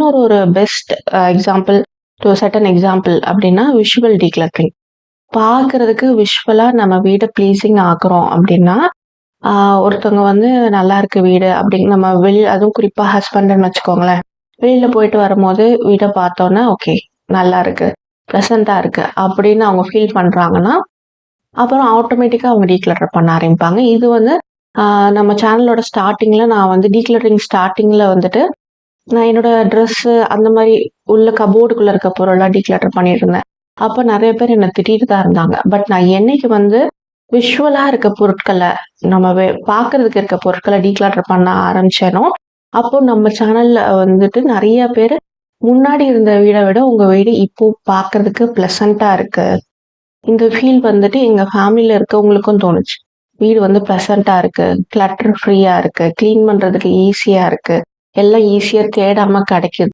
இன்னொரு ஒரு best example to set example அப்படின்னா விஷுவல் டீக்ளட்டரிங். பார்க்கறதுக்கு விஷுவலா நம்ம வீட ப்ளீசிங் ஆக்குறோம் அப்படின்னா, ஒருத்தவங்க வந்து நல்லா இருக்கு வீடு அப்படின்னு நம்ம அதுவும் குறிப்பா ஹஸ்பண்டுன்னு வச்சுக்கோங்களேன். வெளியில போயிட்டு வரும்போது வீட பார்த்தோன்னே, ஓகே நல்லா இருக்கு, ப்ளசன்ட்டா இருக்கு அப்படின்னு அவங்க ஃபீல் பண்றாங்கன்னா, அப்புறம் ஆட்டோமேட்டிக்கா அவங்க டீக்ளட்டர் பண்ண ஆரம்பிப்பாங்க. இது வந்து நம்ம சேனலோட ஸ்டார்ட்டிங்ல நான் வந்து டீக்ளட்டரிங் ஸ்டார்ட்டிங்ல வந்துட்டு, நான் என்னோட ட்ரெஸ்ஸு அந்த மாரி உள்ள கபோர்டுக்குள்ள இருக்க பொருள்லாம் டீக்ளட்டர் பண்ணிட்டு இருந்தேன். அப்ப நெறைய பேர் என்ன திட்டிட்டு தான் இருந்தாங்க. பட் நான் என்னைக்கு வந்து விஷுவலா இருக்க பொருட்கள நம்ம பார்க்கறதுக்கு இருக்க பொருட்கள டீக்ளட்டர் பண்ண ஆரம்பிச்சேனோ, அப்போ நம்ம சேனல்ல வந்துட்டு நெறைய பேரு முன்னாடி இருந்த வீட விட உங்க வீடு இப்போ பார்க்கறதுக்கு ப்ளசன்ட்டா இருக்கு. இந்த ஃபீல் வந்துட்டு எங்க ஃபேமிலில இருக்கவங்களுக்கும் தோணுச்சு. வீடு வந்து ப்ளசன்ட்டா இருக்கு. கிளட்டர் ஃப்ரீயா இருக்கு. கிளீன் பண்றதுக்கு ஈஸியா இருக்கு. எல்லாம் ஈஸியா தேடாம கிடைக்குது.